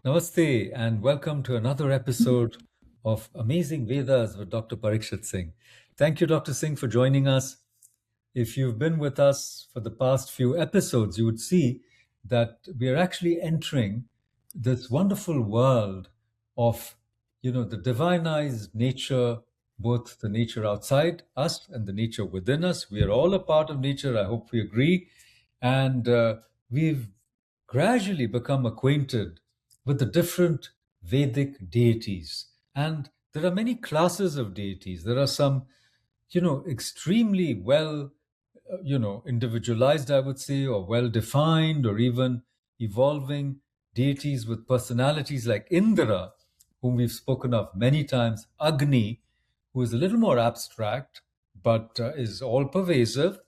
Namaste and welcome to another episode of Amazing Vedas with Dr. Pariksith Singh. Thank you, Dr. Singh, for joining us. If you've been with us for the past few episodes, you would see that we are actually entering this wonderful world of, the divinized nature, both the nature outside us and the nature within us. We are all a part of nature. I hope we agree. And we've gradually become acquainted with the different Vedic deities. And there are many classes of deities. There are some, extremely well, individualized, I would say, or well defined, or even evolving deities with personalities like Indra, whom we've spoken of many times, Agni, who is a little more abstract, but is all pervasive,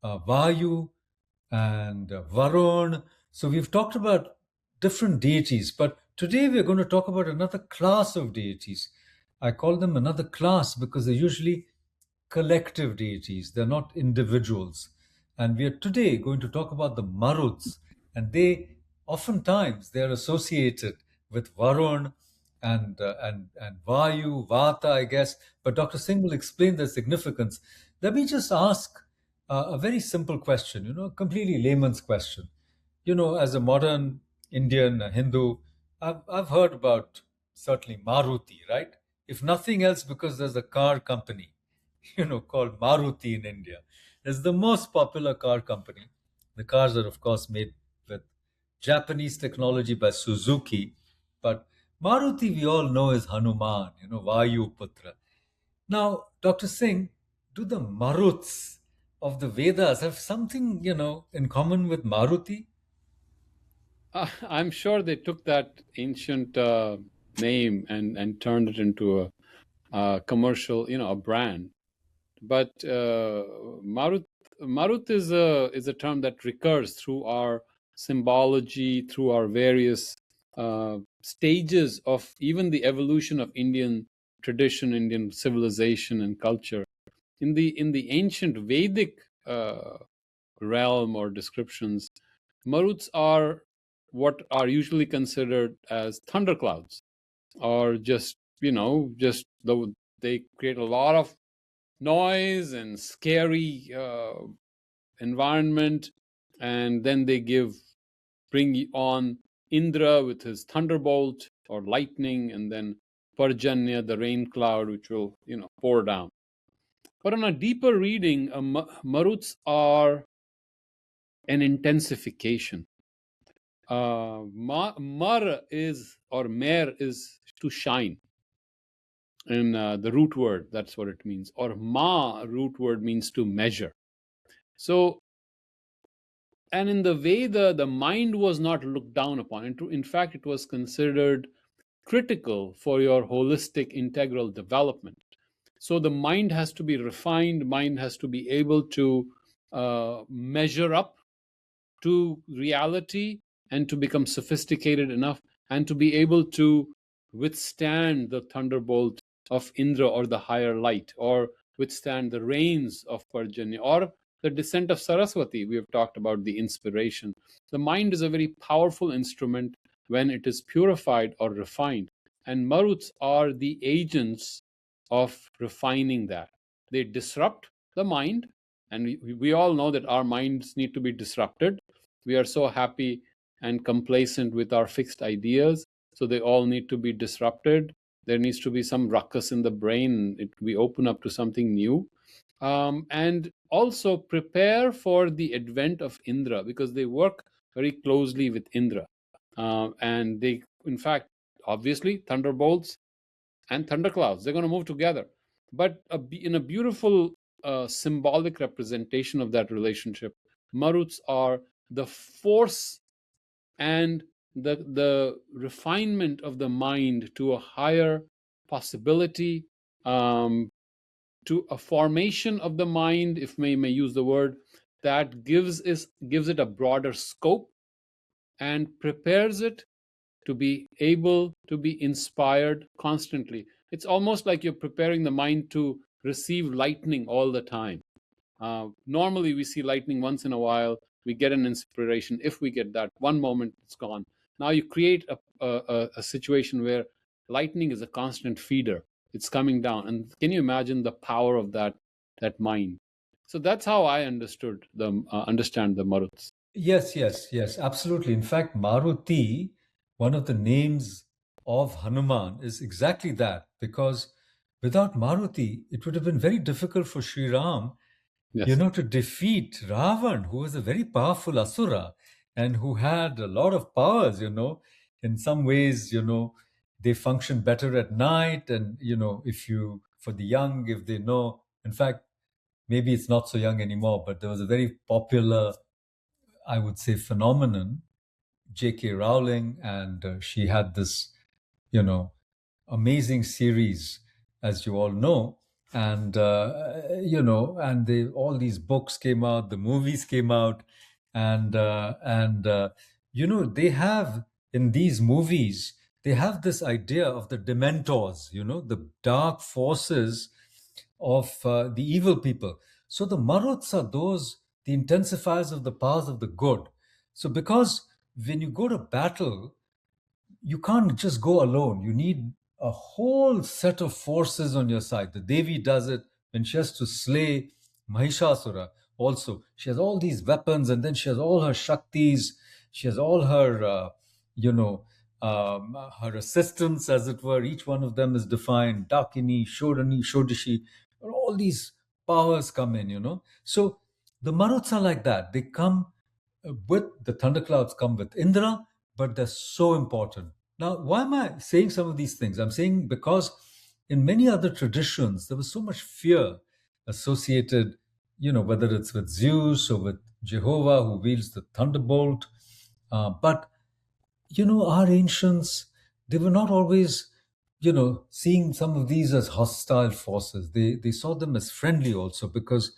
Vayu, and Varun. So we've talked about different deities, but today we're going to talk about another class of deities. I call them another class because they're usually collective deities, they're not individuals. And we are today going to talk about the Maruts, and they oftentimes they're associated with Varun and Vayu, Vata, I guess. But Dr. Singh will explain their significance. Let me just ask a very simple question, a completely layman's question. As a modern Indian Hindu, I've heard about certainly Maruti, right? If nothing else, because there's a car company, called Maruti in India. It's the most popular car company. The cars are, of course, made with Japanese technology by Suzuki, but Maruti we all know is Hanuman, Vayu Putra. Now, Dr. Singh, do the Maruts of the Vedas have something, in common with Maruti? I'm sure they took that ancient name and turned it into a commercial, a brand. But Marut is a term that recurs through our symbology, through our various stages of even the evolution of Indian tradition, Indian civilization and culture. In the ancient Vedic realm or descriptions, Maruts are what are usually considered as thunderclouds, or they create a lot of noise and scary environment, and then they bring on Indra with his thunderbolt or lightning, and then Parjanya, the rain cloud, which will pour down. But on a deeper reading, Maruts are an intensification. Mar is, or mer is to shine. In the root word, that's what it means. Or ma, root word, means to measure. So, and in the Veda, the mind was not looked down upon. In fact, it was considered critical for your holistic, integral development. So the mind has to be refined, mind has to be able to measure up to reality and to become sophisticated enough and to be able to withstand the thunderbolt of Indra or the higher light, or withstand the rains of Parjanya, or the descent of Saraswati. We have talked about the inspiration. The mind is a very powerful instrument when it is purified or refined, and Maruts are the agents of refining that. They disrupt the mind, and we all know that our minds need to be disrupted. We are so happy and complacent with our fixed ideas, so they all need to be disrupted. There needs to be some ruckus in the brain. We open up to something new. And also prepare for the advent of Indra, because they work very closely with Indra. And they, in fact, obviously, thunderbolts and thunderclouds, they're going to move together. But in a beautiful symbolic representation of that relationship, Maruts are the force and the refinement of the mind to a higher possibility, to a formation of the mind, if may use the word, that gives it a broader scope and prepares it to be able to be inspired constantly. It's almost like you're preparing the mind to receive lightning all the time. Normally, we see lightning once in a while. We get an inspiration. If we get that, one moment, it's gone. Now you create a situation where lightning is a constant feeder. It's coming down, and can you imagine the power of that mind? So that's how I understand the Maruts. Yes, yes, yes, absolutely. In fact, Maruti, one of the names of Hanuman, is exactly that, because without Maruti, it would have been very difficult for Sri Ram, Yes. to defeat Ravan, who was a very powerful Asura and who had a lot of powers. In some ways, they function better at night. And, if you, for the young, if they know, in fact, maybe it's not so young anymore, but there was a very popular, I would say, phenomenon, J.K. Rowling, and she had this, you know, amazing series, as you all know, and and all these books came out, the movies came out, and they have in these movies they have this idea of the Dementors, the dark forces of the evil people. So the Maruts are those, the intensifiers of the powers of the good. So because when you go to battle, you can't just go alone. You need a whole set of forces on your side. The Devi does it when she has to slay Mahishasura. Also, she has all these weapons, and then she has all her Shaktis. She has all her, you know, her assistants, as it were. Each one of them is defined: Dakini, Shodani, Shodishi. All these powers come in. So the Maruts are like that. They come with the thunderclouds, come with Indra, but they're so important. Now, why am I saying some of these things? I'm saying because in many other traditions, there was so much fear associated, whether it's with Zeus or with Jehovah who wields the thunderbolt. But, our ancients, they were not always, seeing some of these as hostile forces. They saw them as friendly also, because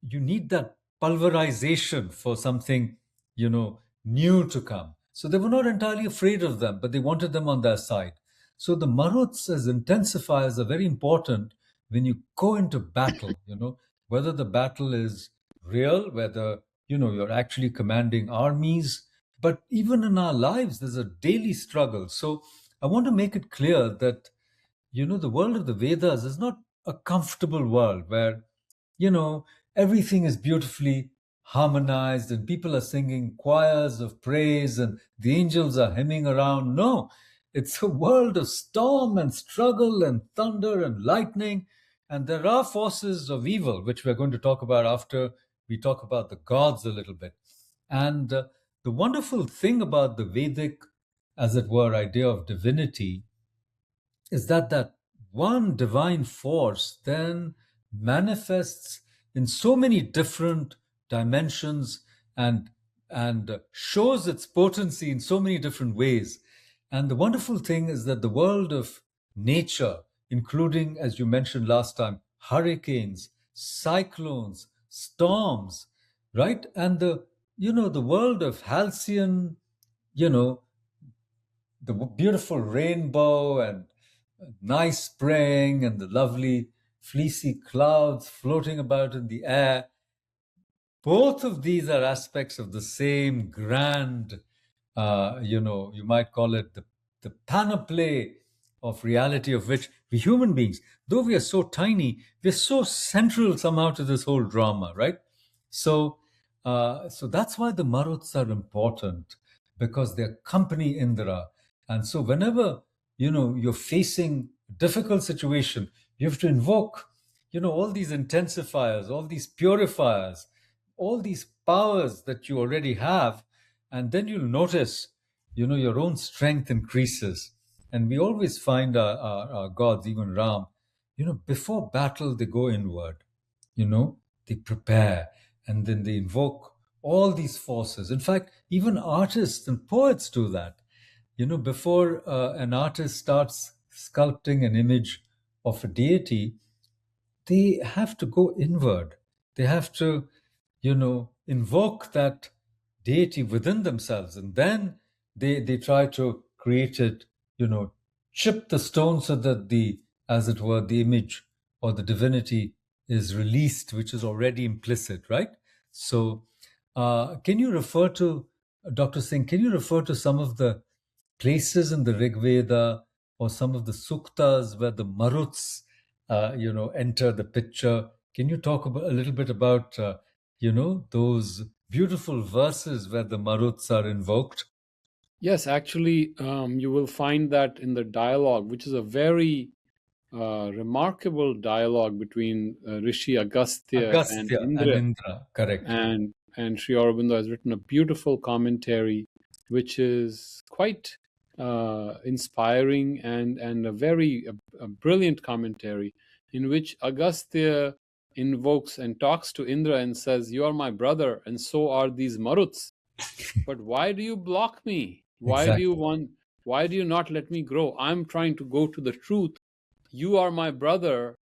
you need that pulverization for something, new to come. So they were not entirely afraid of them, but they wanted them on their side. So the Maruts as intensifiers are very important when you go into battle, whether the battle is real, whether, you're actually commanding armies, but even in our lives, there's a daily struggle. So I want to make it clear that, the world of the Vedas is not a comfortable world where, you know, everything is beautifully harmonized and people are singing choirs of praise and the angels are hymning around. No, it's a world of storm and struggle and thunder and lightning. And there are forces of evil, which we're going to talk about after we talk about the gods a little bit. And the wonderful thing about the Vedic, as it were, idea of divinity is that one divine force then manifests in so many different dimensions and shows its potency in so many different ways. And the wonderful thing is that the world of nature, including, as you mentioned last time, hurricanes, cyclones, storms, right, and the world of halcyon, you know the beautiful rainbow and nice spring and the lovely fleecy clouds floating about in the air. Both of these are aspects of the same grand, you might call it the panoply of reality, of which we human beings, though we are so tiny, we're so central somehow to this whole drama, right? So that's why the Maruts are important, because they accompany Indra. And so whenever, you're facing a difficult situation, you have to invoke, all these intensifiers, all these purifiers, all these powers that you already have, and then you'll notice, your own strength increases. And we always find our gods, even Ram, before battle, they go inward, they prepare, and then they invoke all these forces. In fact, even artists and poets do that. Before an artist starts sculpting an image of a deity, they have to go inward. They have to, invoke that deity within themselves. And then they try to create it, chip the stone so that as it were, the image or the divinity is released, which is already implicit, right? So, can you refer to, Dr. Singh, can you refer to some of the places in the Rig Veda or some of the suktas where the Maruts, enter the picture. Can you talk about, a little bit about, those beautiful verses where the Maruts are invoked? Yes, actually, you will find that in the dialogue, which is a very remarkable dialogue between Rishi Agastya and Agastya and Indra. Indra, correct. And Sri Aurobindo has written a beautiful commentary, which is quite inspiring, and a brilliant commentary, in which Agastya invokes and talks to Indra and says, "You are my brother, and so are these Maruts. But why do you block me? Exactly. Why do you not let me grow? I'm trying to go to the truth. You are my brother,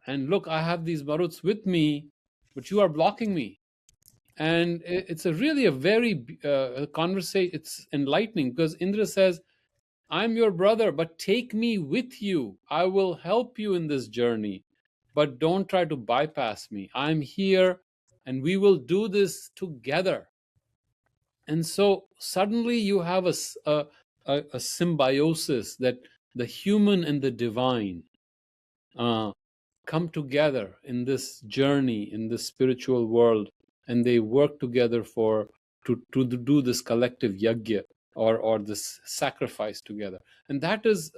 and look, I have these Maruts with me, but you are blocking me." And it's a very conversation. It's enlightening, because Indra says, "I'm your brother, but take me with you. I will help you in this journey, but don't try to bypass me. I'm here, and we will do this together." And so suddenly you have a symbiosis, that the human and the divine uh, come together in this journey, in this spiritual world, and they work together to do this collective yajna, or this sacrifice together. And that is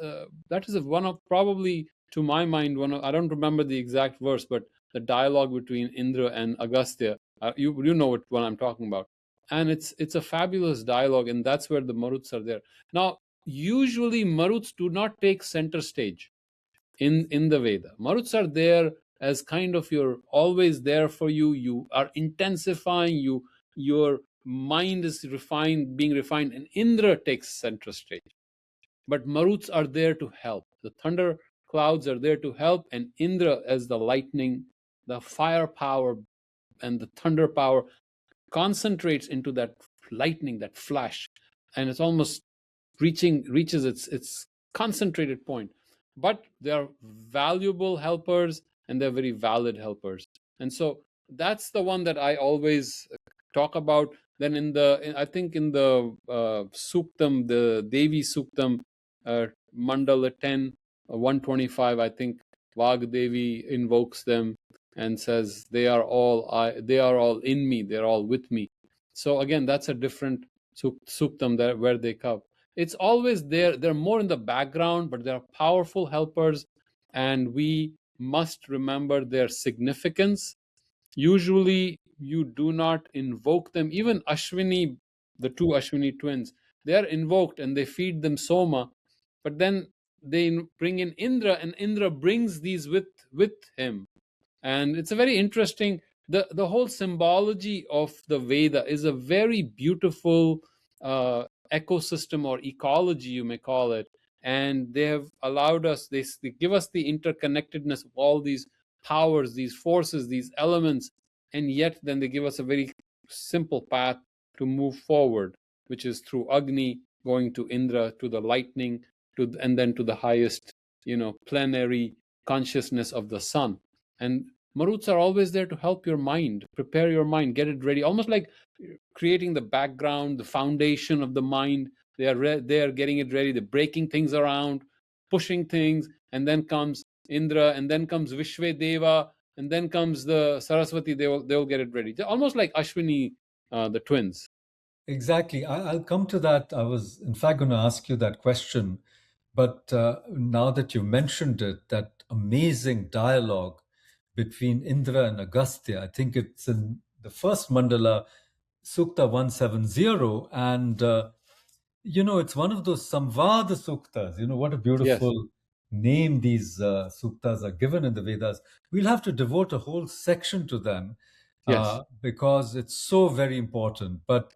one of, probably to my mind, one of, I don't remember the exact verse, but the dialogue between Indra and Agastya, you know what I'm talking about. And it's a fabulous dialogue, and that's where the Maruts are there. Now, usually Maruts do not take center stage in the Veda. Maruts are there as kind of, you're always there for you. You are intensifying. Your mind is being refined, and Indra takes center stage. But Maruts are there to help. The thunder clouds are there to help, and Indra as the lightning, the fire power, and the thunder power concentrates into that lightning, that flash, and it's almost reaches its concentrated point. But they are valuable helpers, and they're very valid helpers. And so that's the one that I always talk about. Then I think in the suktam, the Devi suktam, mandala 10, 125, I think Vagdevi invokes them and says, they are all in me, they're all with me. So again, that's a different suktam there where they come. It's always there. They're more in the background, but they're powerful helpers, and we must remember their significance. Usually, you do not invoke them. Even Ashwini, the two Ashwini twins, they are invoked and they feed them soma, but then they bring in Indra, and Indra brings these with him. And it's a very interesting, the whole symbology of the Veda is a very beautiful ecosystem, or ecology, you may call it. And they have allowed us, they give us the interconnectedness of all these powers, these forces, these elements, and yet then they give us a very simple path to move forward, which is through Agni, going to Indra, to the lightning, and then to the highest, plenary consciousness of the sun. And Maruts are always there to help your mind, prepare your mind, get it ready, almost like creating the background, the foundation of the mind. They are getting it ready. They're breaking things around, pushing things, and then comes Indra, and then comes Vishvedeva, and then comes the Saraswati. They will get it ready. They're almost like Ashwini, the twins. Exactly. I'll come to that. I was, in fact, going to ask you that question. But now that you've mentioned it, that amazing dialogue between Indra and Agastya, I think it's in the first mandala, Sukta 170. And, it's one of those Samvada Suktas. What a Yes, beautiful name these suktas are given in the Vedas. We'll have to devote a whole section to them yes, because it's so very important. But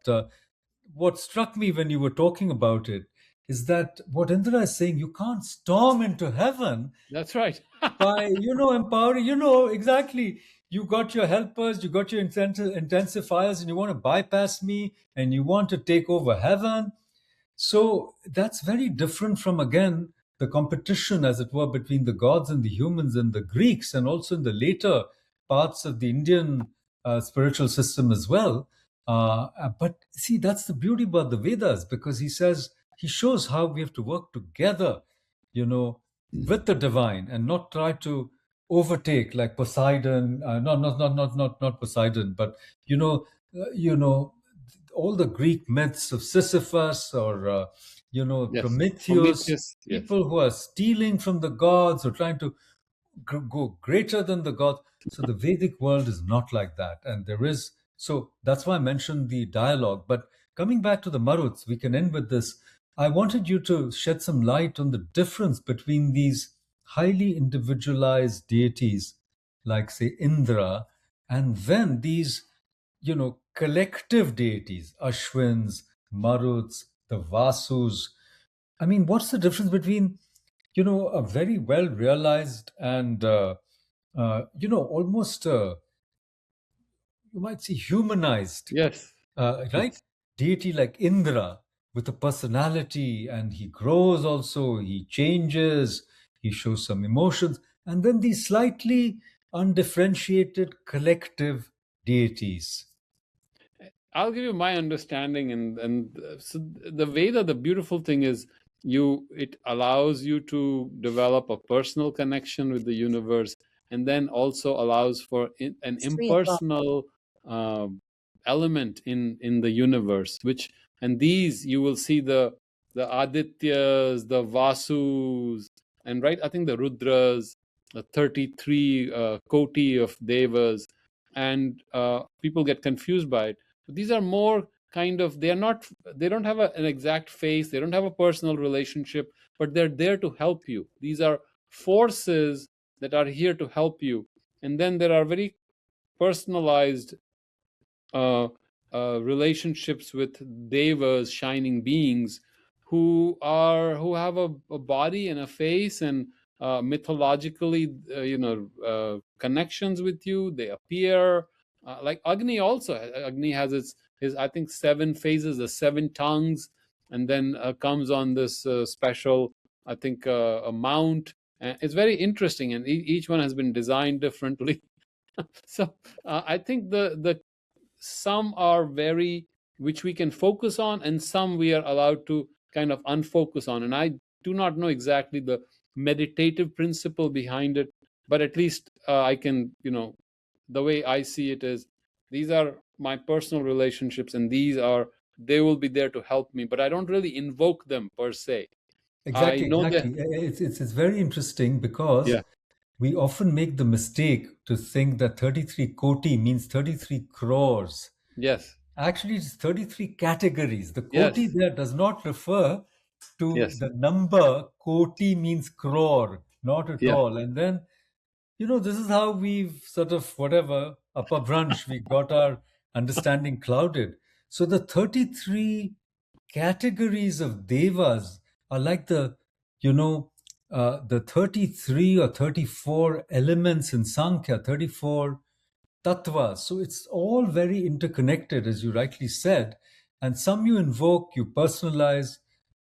what struck me when you were talking about it is that what Indra is saying, you can't storm into heaven that's right. by, empowering, exactly. You got your helpers, you got your intensifiers, and you want to bypass me and you want to take over heaven. So that's very different from, again, the competition, as it were, between the gods and the humans and the Greeks, and also in the later parts of the Indian spiritual system as well. But see, that's the beauty about the Vedas, because he says he shows how we have to work together, with the divine and not try to overtake like Poseidon, not Poseidon, but you know, you know, all the Greek myths of Sisyphus or Yes. Prometheus, Prometheus. Yes. people who are stealing from the gods or trying to go greater than the gods. So the Vedic world is not like that, and there is. So that's why I mentioned the dialogue. But coming back to the Maruts, we can end with this. I wanted you to shed some light on the difference between these highly individualized deities, like say Indra, and then these, collective deities, Ashwins, Maruts, the Vasus. I mean, what's the difference between, a very well realized and, almost, you might say, humanized, Yes. right? Yes. Deity like Indra with a personality, and he grows also, he changes, he shows some emotions, and then these slightly undifferentiated collective deities. I'll give you my understanding, so the Veda. The beautiful thing is, it allows you to develop a personal connection with the universe, and then also allows for an impersonal uh, element in the universe. And these you will see the Adityas, the Vasus, and right, I think the Rudras, the 33 Koti of Devas, and people get confused by it. These are more kind of, they don't have an exact face, they don't have a personal relationship, but they're there to help you. These are forces that are here to help you. And then there are very personalized uh, relationships with devas, shining beings, who have a body and a face, and mythologically, connections with you. They appear like Agni. Also, Agni has his I think 7 phases, the 7 tongues, and then comes on this special, I think, a mount. It's very interesting, and each one has been designed differently. So I think the some are very, which we can focus on, and some we are allowed to kind of unfocus on. And I do not know exactly the meditative principle behind it, but at least I can, the way I see it is, these are my personal relationships, and they will be there to help me, but I don't really invoke them per se. I Exactly, know that. exactly. It's very interesting because Yeah. we often make the mistake to think that 33 koti means 33 crores. Yes. Actually, it's 33 categories. The koti Yes. there does not refer to Yes. the number. Koti means crore, not at Yeah. all. And then, this is how we've sort of, whatever, upper brunch, we got our understanding clouded. So the 33 categories of devas are like the 33 or 34 elements in Sankhya, 34 tattvas. So it's all very interconnected, as you rightly said. And some you invoke, you personalize,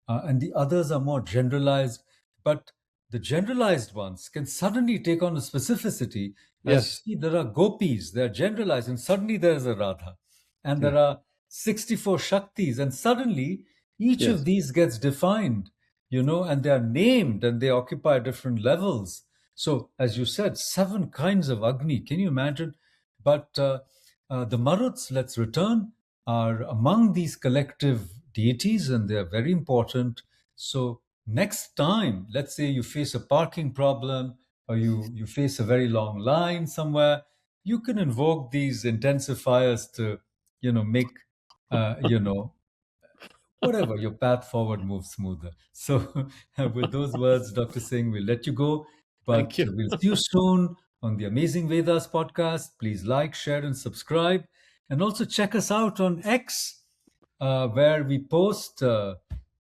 and the others are more generalized. But the generalized ones can suddenly take on a specificity. As you Yes. see, there are gopis, they're generalized, and suddenly there is a Radha. And Yeah. there are 64 Shaktis, and suddenly each of Yes. these gets defined, and they are named and they occupy different levels. So, as you said, 7 kinds of Agni. Can you imagine? But the Maruts, let's return, are among these collective deities, and they are very important. So, next time, let's say you face a parking problem or you face a very long line somewhere, you can invoke these intensifiers to, make, whatever, your path forward moves smoother. So, with those words, Dr. Singh, we'll let you go, Thank but you. we'll see you soon on the Amazing Vedas podcast. Please like, share, and subscribe. And also check us out on X, where we post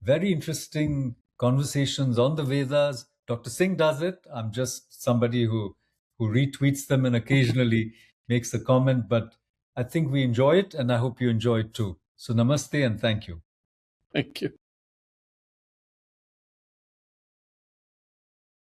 very interesting conversations on the Vedas. Dr. Singh does it. I'm just somebody who retweets them and occasionally makes a comment, but I think we enjoy it, and I hope you enjoy it too. So, namaste and thank you. Thank you.